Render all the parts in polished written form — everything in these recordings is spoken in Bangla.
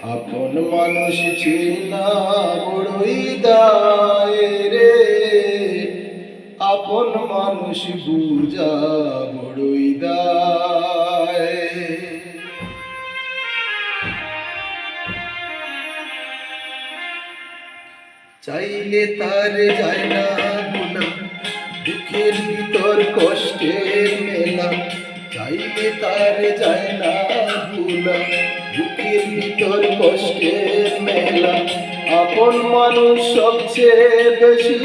আপন মানুষ চিনা বড়ই দায় রে, আপন মানুষ বুঝা বড়ই দায়। চাইলে তার যায় না ভোলা, দুঃখের ভিতর কষ্টের মেলা। চাইলে তার যায় না ভোলা, দুঃখের ভিতর কষ্টের মেলা। আপন মানুষ সবচেয়ে বেশি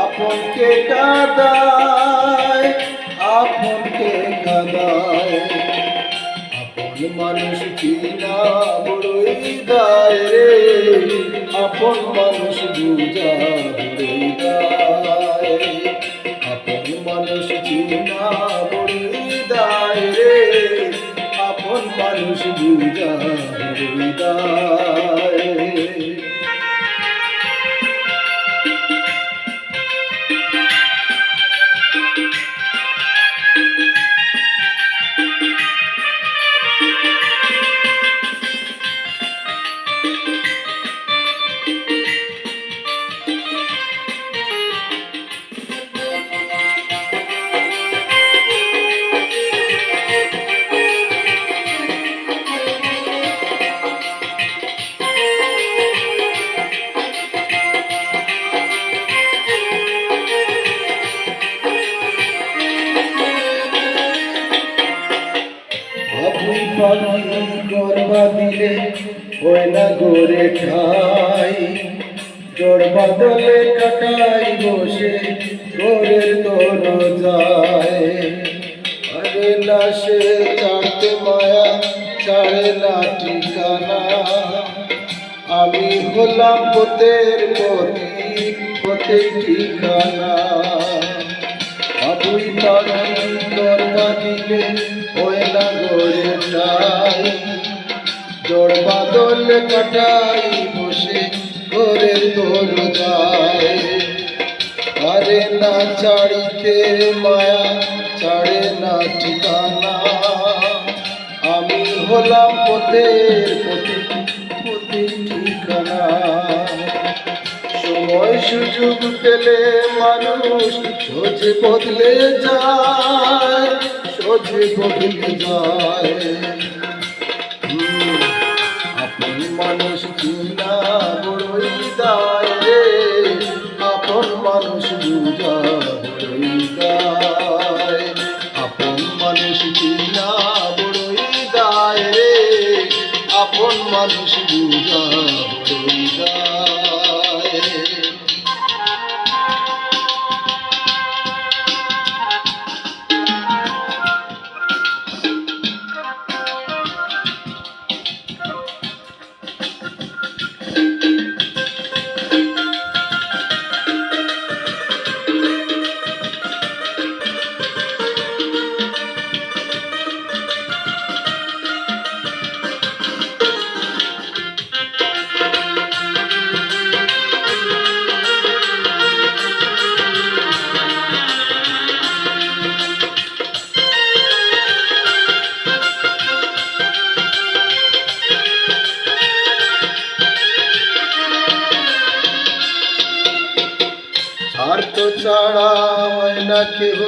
আপনকে কাঁদায়, আপনকে কাঁদায়। আপন মানুষ চিনা বড়ই দায় রে, আপন মানুষ বুঝা বড়ই দায়। আপন মানুষ চিনা বড়ই দায় রে, আপন মানুষ বুঝা বড়ই দায়। বাবুই পাখি গড়বা দিলে হয় না গোরে ঠাই, জড় বাদলে কাটাই বসে গোরের দরজায়। আরে লাশে চাড়তে মায়া ছাড়ে না ঠিকানা, আমি হলাম পথের পথিক, পথের ঠিকানা। বাবুই পাখি গড়বা দিলে হয় না গোরে ঠাই, জড় বাদল কাটাই বসে ঘরের দরজায়। আরে না ছাড়িতে মায়া ছাড়ে না ঠিকানা, আমি হলাম পথের পথিক, পথের ঠিকানা। সময় সুযোগ পেলে মানুষ সোজে বদলে যায়, সোজে বদলে যায়। আপন মানুষ চিনা বড়ই দায় রে, আপন মানুষ বুঝা বড়ই দায়। আপন মানুষ চিনা বড়ই দায় রে, আপন মানুষ বুঝা বড়ই দায়। স্বার্থ ছাড়া হয় না কেহ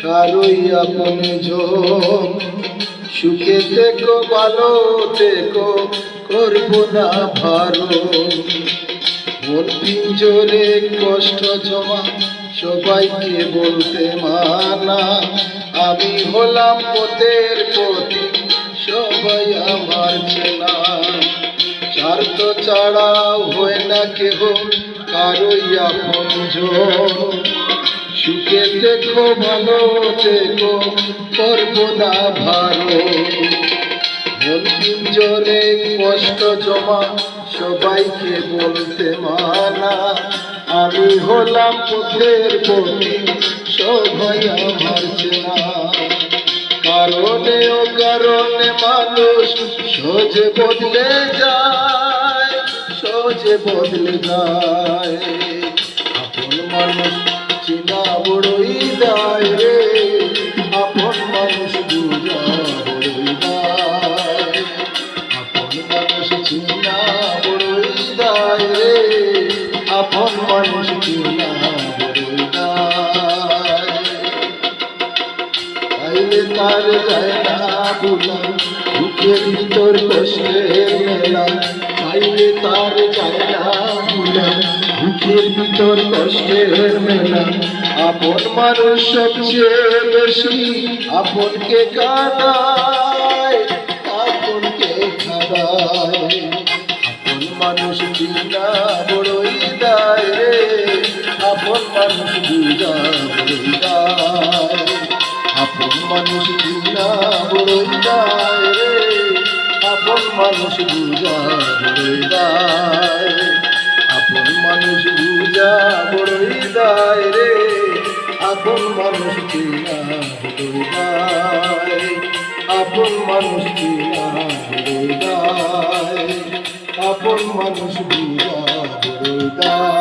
কারোই আপন জন, সুখে থেকো ভালো থেকো করবো না ভালো। মন পিঞ্জরে কষ্ট জমা সবাইকে বলতে মানা, আমি হলাম পথের পথিক সবাই আমার চেনা। স্বার্থ ছাড়াও হয় না কেহ কারোই আপন জন, সুখে দেখো ভালো থেকো করবো না ভালো। মন পিঞ্জরে কষ্ট জমা সবাইকে বলতে মানা, আমি হলাম পথের পথিক সবাই আমার চেনা। কারণে ও কারণে মানুষ সোজে বদলে যায়, সোজে বদলে যায়। আপন মানুষ চিনা বড়ই দায় রে, আপন মানুষ বুঝা বড়ই দায়। আপন মানুষ চিনা ফুলা বুকের ভিতর কষ্টের মেলা চাইলে তার যায় না ভুলা বুকের ভিতর কষ্টের মেলা আপন মানুষ সবচেয়ে বেশি আপনকে কাঁদায় আপনকে খাদায় আপন মানুষ চিনা বড়ই দায় রে আপন মানুষ বুঝা বড়ই দায় আপন মানুষ চিনা বড়ই দায় রে আপন মানুষ বুঝা বড়ই দায় আপন মানুষ বুঝা বড়ই দায় রে আপন মানুষ চিনা বড়ই দায় আপন মানুষ চিনা বড়ই দায় আপন মানুষ বুঝা বড়ই দায়।